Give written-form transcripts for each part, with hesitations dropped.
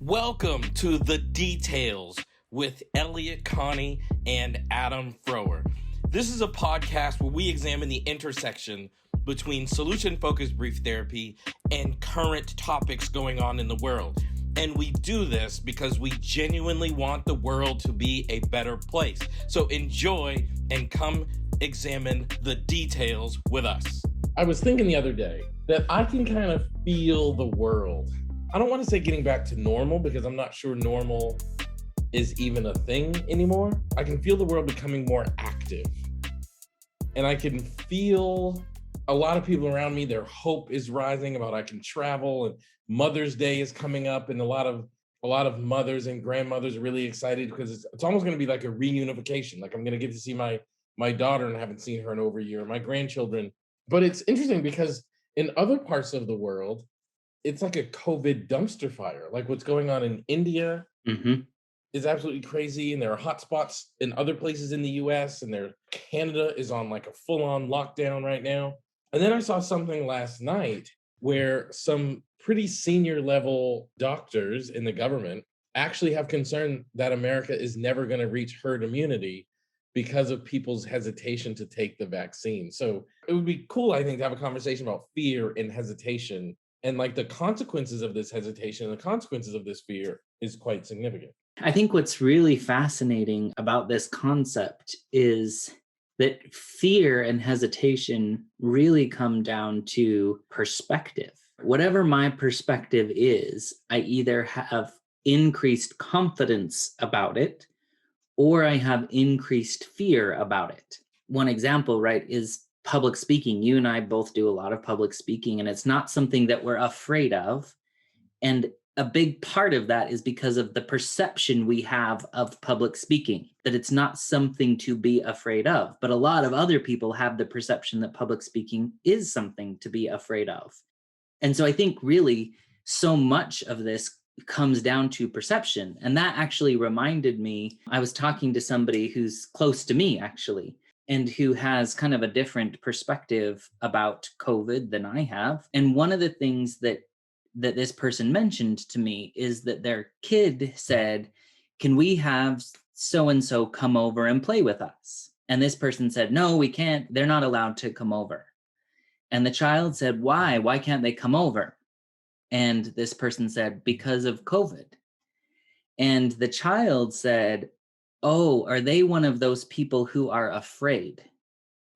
Welcome to The Details with Elliott, Connie, and Adam Frower. This is a podcast where we examine the intersection between solution-focused brief therapy and current topics going on in the world. And we do this because we genuinely want the world to be a better place. So enjoy and come examine the details with us. I was thinking the other day that I can kind of feel the world. I don't want to say getting back to normal because I'm not sure normal is even a thing anymore. I can feel the world becoming more active. And I can feel a lot of people around me, their hope is rising about I can travel, and Mother's Day is coming up, and a lot of mothers and grandmothers are really excited because it's almost going to be like a reunification. Like I'm going to get to see my daughter, and I haven't seen her in over a year, my grandchildren. But it's interesting because in other parts of the world, it's like a COVID dumpster fire. Like what's going on in India is absolutely crazy. And there are hotspots in other places in the US, and Canada is on like a full-on lockdown right now. And then I saw something last night where some pretty senior level doctors in the government actually have concern that America is never going to reach herd immunity because of people's hesitation to take the vaccine. So it would be cool, I think, to have a conversation about fear and hesitation, and like the consequences of this hesitation and the consequences of this fear is quite significant. I think what's really fascinating about this concept is that fear and hesitation really come down to perspective. Whatever my perspective is, I either have increased confidence about it or I have increased fear about it. One example, right, is public speaking. You and I both do a lot of public speaking, and it's not something that we're afraid of. And a big part of that is because of the perception we have of public speaking, that it's not something to be afraid of. But a lot of other people have the perception that public speaking is something to be afraid of. And so I think really so much of this comes down to perception. And that actually reminded me, I was talking to somebody who's close to me actually, and who has kind of a different perspective about COVID than I have. And one of the things that this person mentioned to me is that their kid said, "Can we have so-and-so come over and play with us?" And this person said, "No, we can't. They're not allowed to come over." And the child said, "Why? Why can't they come over?" And this person said, "Because of COVID." And the child said, "Oh, are they one of those people who are afraid?"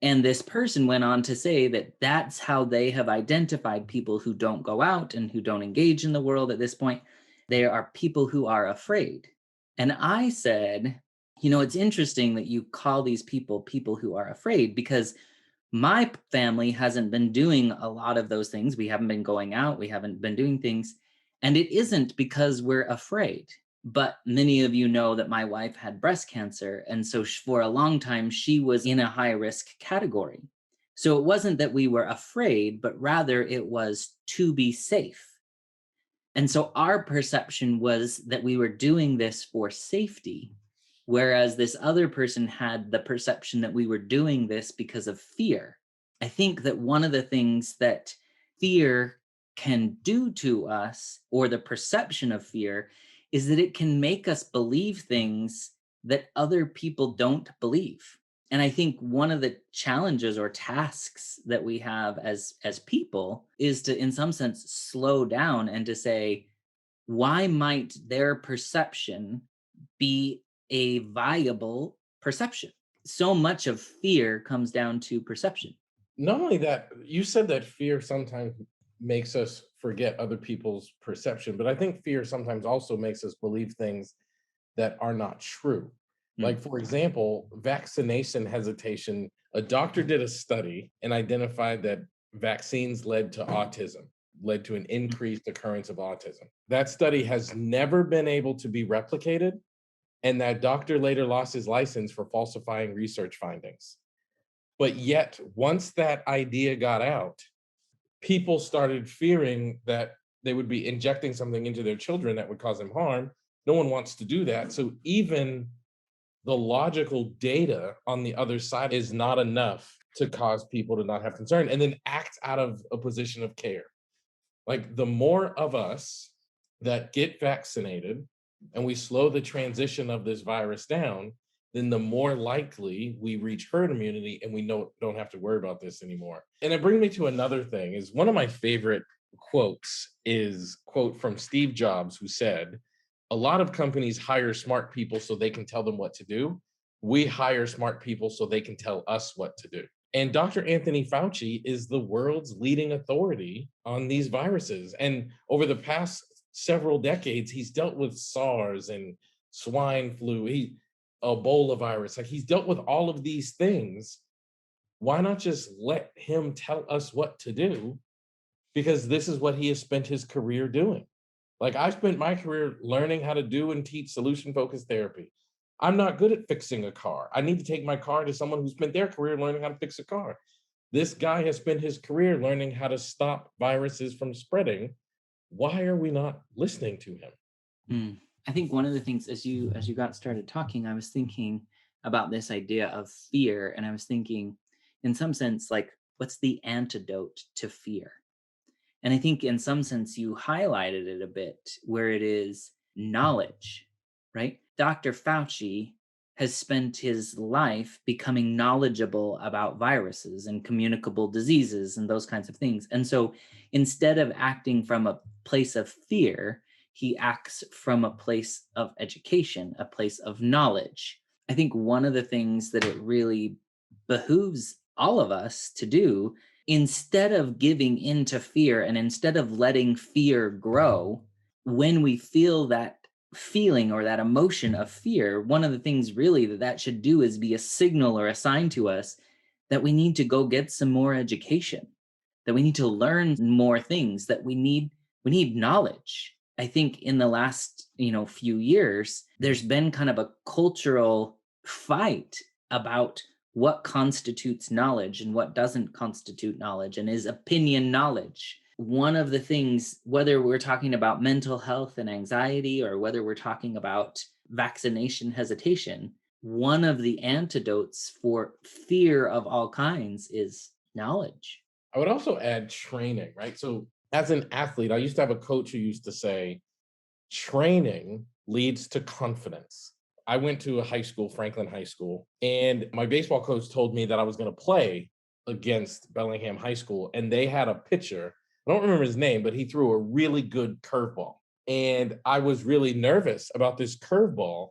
And this person went on to say that that's how they have identified people who don't go out and who don't engage in the world at this point. They are people who are afraid. And I said, it's interesting that you call these people who are afraid, because my family hasn't been doing a lot of those things. We haven't been going out. We haven't been doing things. And it isn't because we're afraid. But many of you know that my wife had breast cancer. And so for a long time, she was in a high risk category. So it wasn't that we were afraid, but rather it was to be safe. And so our perception was that we were doing this for safety, whereas this other person had the perception that we were doing this because of fear. I think that one of the things that fear can do to us, or the perception of fear, is that it can make us believe things that other people don't believe. And I think one of the challenges or tasks that we have as people is to, in some sense, slow down and to say, why might their perception be a viable perception? So much of fear comes down to perception. Not only that, you said that fear sometimes makes us forget other people's perception, but I think fear sometimes also makes us believe things that are not true. Like, for example, vaccination hesitation. A doctor did a study and identified that vaccines led to an increased occurrence of autism. That study has never been able to be replicated, and that doctor later lost his license for falsifying research findings. But yet, once that idea got out, people started fearing that they would be injecting something into their children that would cause them harm. No one wants to do that. So even the logical data on the other side is not enough to cause people to not have concern and then act out of a position of care. Like the more of us that get vaccinated and we slow the transition of this virus down, then the more likely we reach herd immunity and we don't have to worry about this anymore. And it brings me to another thing is one of my favorite quotes is quote from Steve Jobs, who said, a lot of companies hire smart people so they can tell them what to do. We hire smart people so they can tell us what to do. And Dr. Anthony Fauci is the world's leading authority on these viruses. And over the past several decades, he's dealt with SARS and swine flu, Ebola virus. Like he's dealt with all of these things. Why not just let him tell us what to do? Because this is what he has spent his career doing. Like I spent my career learning how to do and teach solution-focused therapy. I'm not good at fixing a car. I need to take my car to someone who spent their career learning how to fix a car. This guy has spent his career learning how to stop viruses from spreading. Why are we not listening to him? I think one of the things as you got started talking, I was thinking about this idea of fear, and I was thinking, in some sense, like, what's the antidote to fear? And I think in some sense you highlighted it a bit, where it is knowledge, right? Dr. Fauci has spent his life becoming knowledgeable about viruses and communicable diseases and those kinds of things. And so instead of acting from a place of fear, he acts from a place of education, a place of knowledge. I think one of the things that it really behooves all of us to do, instead of giving into fear and instead of letting fear grow, when we feel that feeling or that emotion of fear, one of the things really that should do is be a signal or a sign to us that we need to go get some more education, that we need to learn more things, that we need knowledge. I think in the last, few years, there's been kind of a cultural fight about what constitutes knowledge and what doesn't constitute knowledge, and is opinion knowledge. One of the things, whether we're talking about mental health and anxiety or whether we're talking about vaccination hesitation, one of the antidotes for fear of all kinds is knowledge. I would also add training, right? So as an athlete, I used to have a coach who used to say, training leads to confidence. I went to a high school, Franklin High School, and my baseball coach told me that I was going to play against Bellingham High School, and they had a pitcher. I don't remember his name, but he threw a really good curveball. And I was really nervous about this curveball,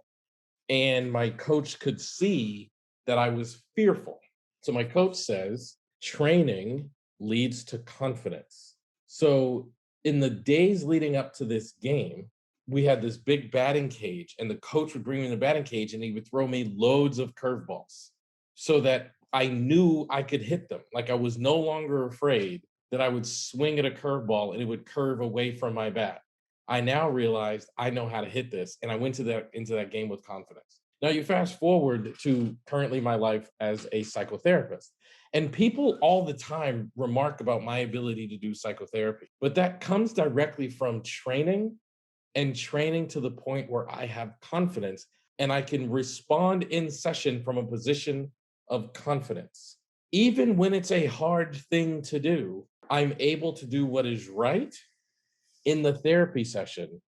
and my coach could see that I was fearful. So my coach says, training leads to confidence. So in the days leading up to this game, we had this big batting cage, and the coach would bring me in the batting cage and he would throw me loads of curveballs so that I knew I could hit them. Like I was no longer afraid that I would swing at a curveball and it would curve away from my bat. I now realized I know how to hit this, and I went into that game with confidence. Now you fast forward to currently my life as a psychotherapist, and people all the time remark about my ability to do psychotherapy, but that comes directly from training, and training to the point where I have confidence and I can respond in session from a position of confidence. Even when it's a hard thing to do, I'm able to do what is right in the therapy session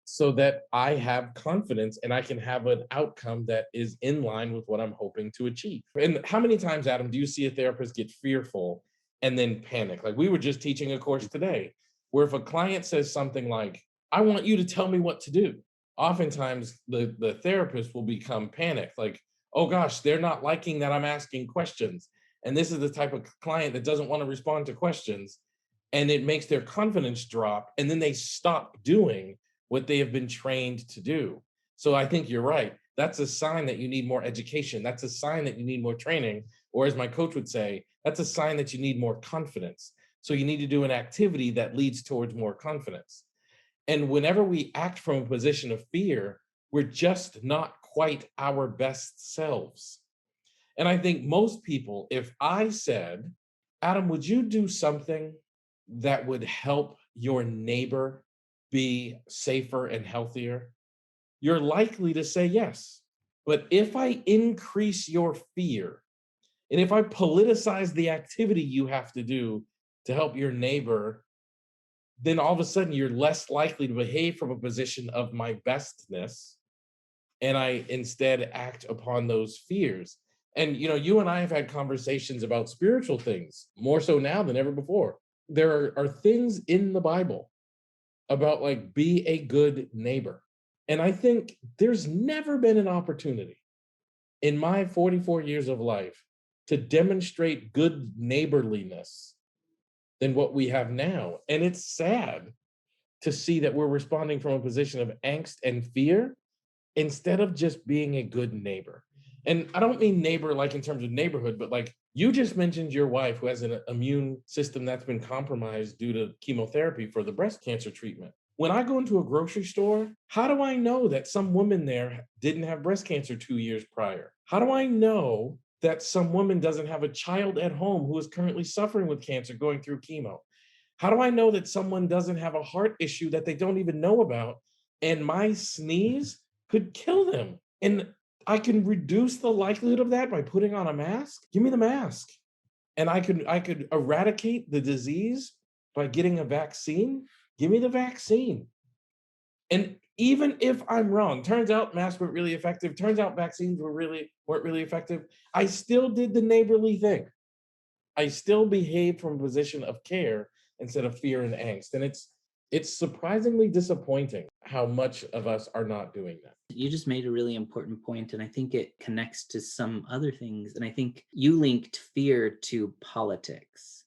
so that I have confidence and I can have an outcome that is in line with what I'm hoping to achieve. And how many times, Adam, do you see a therapist get fearful and then panic? Like we were just teaching a course today where if a client says something like, I want you to tell me what to do, oftentimes the therapist will become panicked, like, oh gosh, they're not liking that I'm asking questions. And this is the type of client that doesn't want to respond to questions. And it makes their confidence drop. And then they stop doing what they have been trained to do. So I think you're right. That's a sign that you need more education. That's a sign that you need more training. Or as my coach would say, that's a sign that you need more confidence. So you need to do an activity that leads towards more confidence. And whenever we act from a position of fear, we're just not quite our best selves. And I think most people, if I said, Adam, would you do something that would help your neighbor be safer and healthier? You're likely to say yes. But if I increase your fear, and if I politicize the activity you have to do to help your neighbor then all of a sudden you're less likely to behave from a position of my bestness, and I instead act upon those fears. And you and I have had conversations about spiritual things more so now than ever before. There are things in the Bible about like be a good neighbor. And I think there's never been an opportunity in my 44 years of life to demonstrate good neighborliness than what we have now. And it's sad to see that we're responding from a position of angst and fear instead of just being a good neighbor. And I don't mean neighbor like in terms of neighborhood, but like you just mentioned your wife who has an immune system that's been compromised due to chemotherapy for the breast cancer treatment. When I go into a grocery store, how do I know that some woman there didn't have breast cancer 2 years prior? How do I know that some woman doesn't have a child at home who is currently suffering with cancer going through chemo? How do I know that someone doesn't have a heart issue that they don't even know about and my sneeze could kill them? And I can reduce the likelihood of that by putting on a mask. Give me the mask. And I could eradicate the disease by getting a vaccine. Give me the vaccine. And even if I'm wrong, turns out masks weren't really effective, turns out vaccines weren't really effective, I still did the neighborly thing. I still behaved from a position of care instead of fear and angst. And it's surprisingly disappointing how much of us are not doing that. You just made a really important point, and I think it connects to some other things. And I think you linked fear to politics.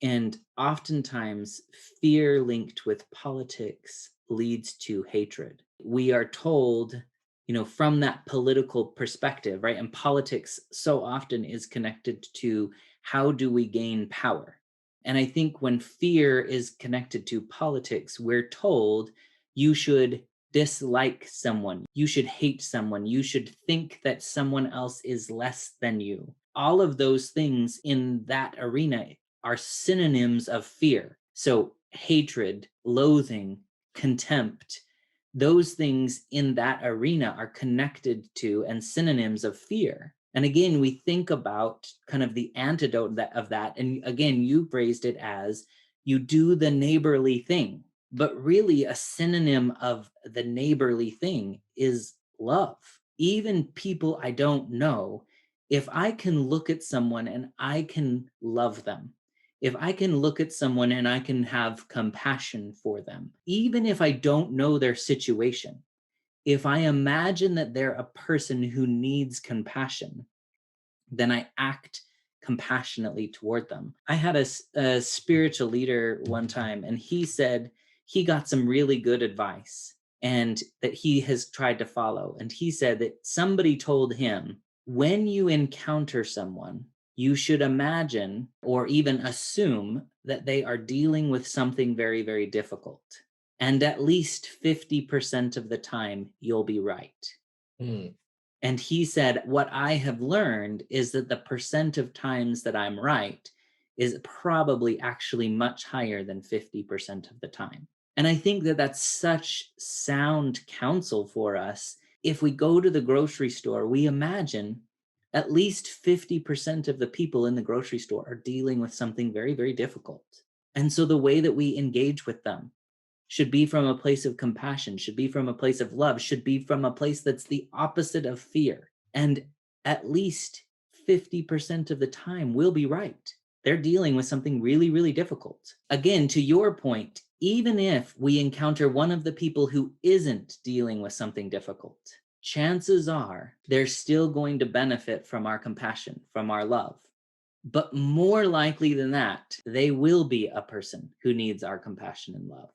And oftentimes, fear linked with politics leads to hatred. We are told, from that political perspective, right? And politics so often is connected to how do we gain power? And I think when fear is connected to politics, we're told you should dislike someone, you should hate someone, you should think that someone else is less than you. All of those things in that arena are synonyms of fear. So hatred, loathing, contempt, those things in that arena are connected to and synonyms of fear. And again, we think about kind of the antidote of that. And again, you phrased it as you do the neighborly thing. But really, a synonym of the neighborly thing is love. Even people I don't know, if I can look at someone and I can love them, if I can look at someone and I can have compassion for them, even if I don't know their situation, if I imagine that they're a person who needs compassion, then I act compassionately toward them. I had a spiritual leader one time, and he said he got some really good advice and that he has tried to follow. And he said that somebody told him, when you encounter someone, you should imagine or even assume that they are dealing with something very, very difficult. And at least 50% of the time, you'll be right. Mm. And he said, what I have learned is that the percent of times that I'm right is probably actually much higher than 50% of the time. And I think that that's such sound counsel for us. If we go to the grocery store, we imagine at least 50% of the people in the grocery store are dealing with something very, very difficult. And so the way that we engage with them should be from a place of compassion, should be from a place of love, should be from a place that's the opposite of fear. And at least 50% of the time we'll be right. They're dealing with something really, really difficult. Again, to your point, even if we encounter one of the people who isn't dealing with something difficult, chances are they're still going to benefit from our compassion, from our love. But more likely than that, they will be a person who needs our compassion and love.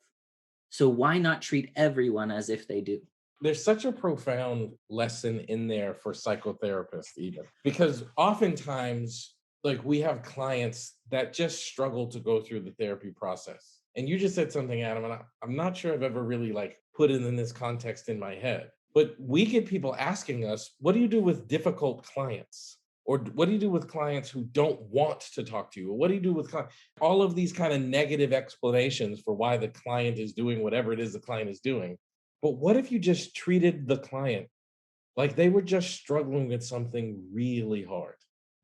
So why not treat everyone as if they do? There's such a profound lesson in there for psychotherapists, even because oftentimes, like, we have clients that just struggle to go through the therapy process. And you just said something, Adam, and I'm not sure I've ever really like put it in this context in my head. But we get people asking us, what do you do with difficult clients? Or what do you do with clients who don't want to talk to you? Or what do you do with all of these kind of negative explanations for why the client is doing whatever it is the client is doing? But what if you just treated the client like they were just struggling with something really hard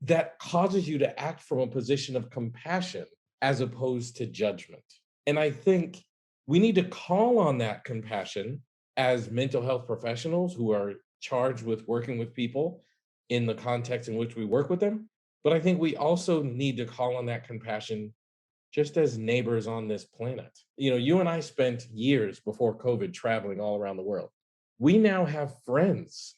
that causes you to act from a position of compassion as opposed to judgment? And I think we need to call on that compassion as mental health professionals who are charged with working with people in the context in which we work with them. But I think we also need to call on that compassion just as neighbors on this planet. You know, you and I spent years before COVID traveling all around the world. We now have friends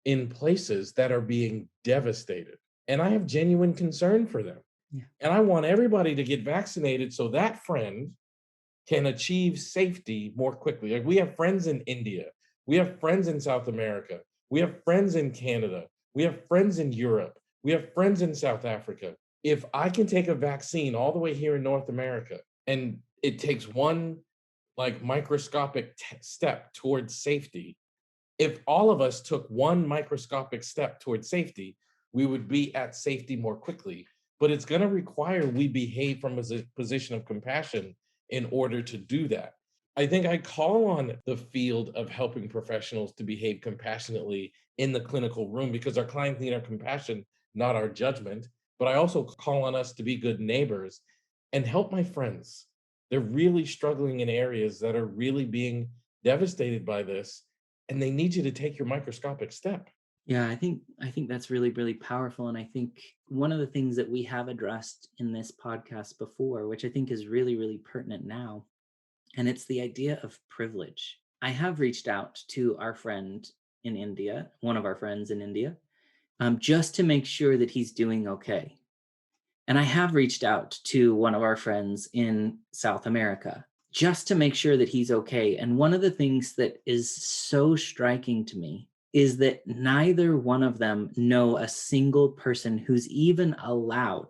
in places that are being devastated. And I have genuine concern for them. Yeah. And I want everybody to get vaccinated so that friend can achieve safety more quickly. Like, we have friends in India, we have friends in South America, we have friends in Canada, we have friends in Europe, we have friends in South Africa. If I can take a vaccine all the way here in North America, and it takes one like microscopic step towards safety, if all of us took one microscopic step towards safety, we would be at safety more quickly. But it's going to require we behave from a position of compassion in order to do that. I think I call on the field of helping professionals to behave compassionately in the clinical room because our clients need our compassion, not our judgment. But I also call on us to be good neighbors and help my friends. They're really struggling in areas that are really being devastated by this, and they need you to take your microscopic step. Yeah, I think that's really, really powerful. And I think one of the things that we have addressed in this podcast before, which I think is really, really pertinent now, and it's the idea of privilege. I have reached out to our friend in India, one of our friends in India, just to make sure that he's doing okay. And I have reached out to one of our friends in South America just to make sure that he's okay. And one of the things that is so striking to me is that neither one of them know a single person who's even allowed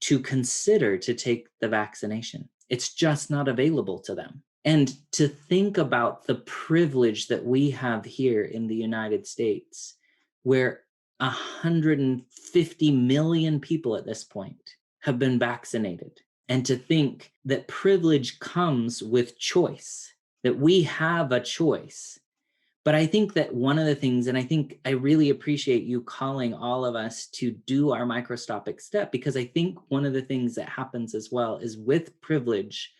to consider to take the vaccination. It's just not available to them. And to think about the privilege that we have here in the United States, where 150 million people at this point have been vaccinated, and to think that privilege comes with choice, that we have a choice. But I think that one of the things, and I think I really appreciate you calling all of us to do our microscopic step, because I think one of the things that happens as well is with privilege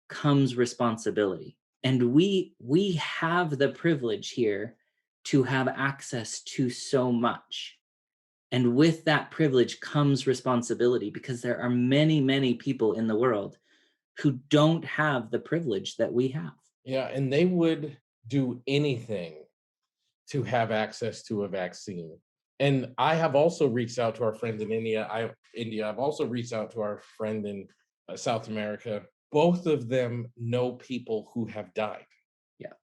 comes responsibility. And we have the privilege here to have access to so much. And with that privilege comes responsibility, because there are many, many people in the world who don't have the privilege that we have. Yeah, and they would do anything to have access to a vaccine. And I have also reached out to our friend in India. I've also reached out to our friend in South America. Both of them know people who have died. Yeah.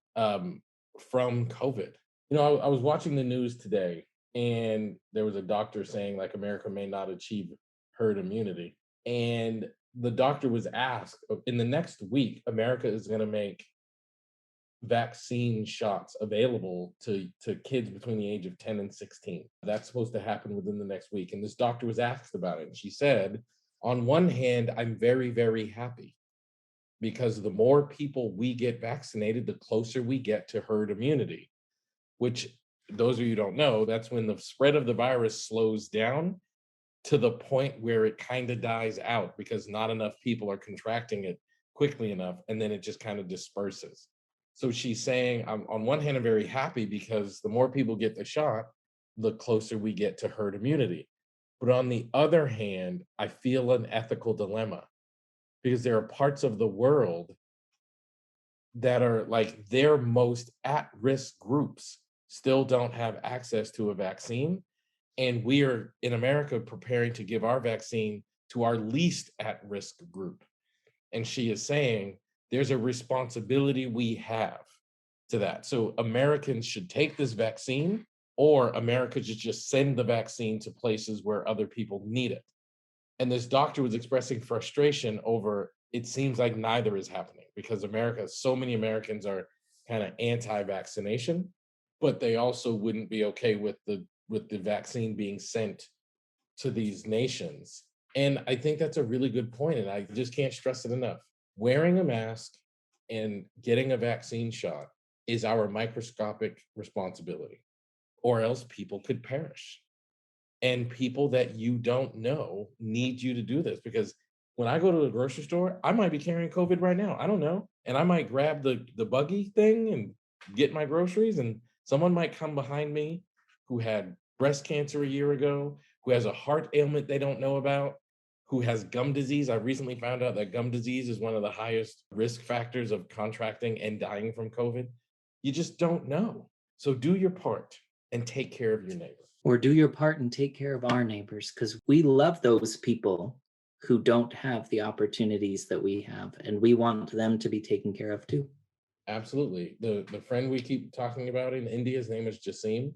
From COVID. You know, I was watching the news today, and there was a doctor saying like America may not achieve herd immunity. And the doctor was asked, in the next week, America is going to make vaccine shots available to kids between the age of 10 and 16. That's supposed to happen within the next week. And this doctor was asked about it. And she said, on one hand, I'm very, very happy because the more people we get vaccinated, the closer we get to herd immunity, which, those of you who don't know, that's when the spread of the virus slows down to the point where it kind of dies out because not enough people are contracting it quickly enough, and then it just kind of disperses. So she's saying, on one hand, I'm very happy because the more people get the shot, the closer we get to herd immunity. But on the other hand, I feel an ethical dilemma because there are parts of the world that are like their most at-risk groups still don't have access to a vaccine. And we are in America preparing to give our vaccine to our least at-risk group. And she is saying there's a responsibility we have to that. So Americans should take this vaccine, or America should just send the vaccine to places where other people need it. And this doctor was expressing frustration over, it seems like neither is happening because so many Americans are kind of anti-vaccination, but they also wouldn't be okay with the vaccine being sent to these nations. And I think that's a really good point, and I just can't stress it enough. Wearing a mask and getting a vaccine shot is our microscopic responsibility, or else people could perish. And people that you don't know need you to do this because when I go to the grocery store, I might be carrying COVID right now. I don't know. And I might grab the buggy thing and get my groceries, and someone might come behind me who had breast cancer a year ago, who has a heart ailment they don't know about, who has gum disease. I recently found out that gum disease is one of the highest risk factors of contracting and dying from COVID. You just don't know. So do your part and take care of your neighbor. Or do your part and take care of our neighbors, because we love those people who don't have the opportunities that we have, and we want them to be taken care of too. Absolutely. The friend we keep talking about in India, his name is Jasim.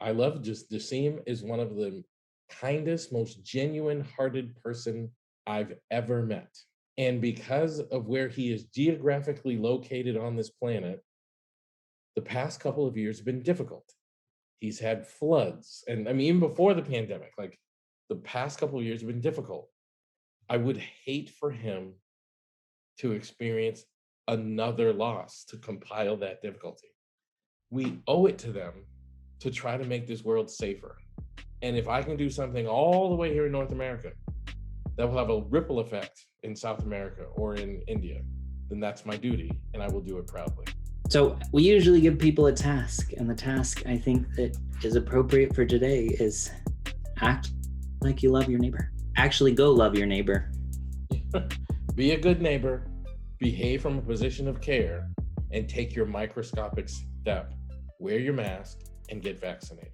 I love Jasim is one of the kindest, most genuine hearted person I've ever met. And because of where he is geographically located on this planet, the past couple of years have been difficult. He's had floods. And I mean, even before the pandemic, like the past couple of years have been difficult. I would hate for him to experience another loss to compile that difficulty. We owe it to them to try to make this world safer. And if I can do something all the way here in North America that will have a ripple effect in South America or in India, then that's my duty, and I will do it proudly. So we usually give people a task, and the task I think that is appropriate for today is act like you love your neighbor. Actually go love your neighbor. Be a good neighbor, behave from a position of care, and take your microscopic step. Wear your mask and get vaccinated.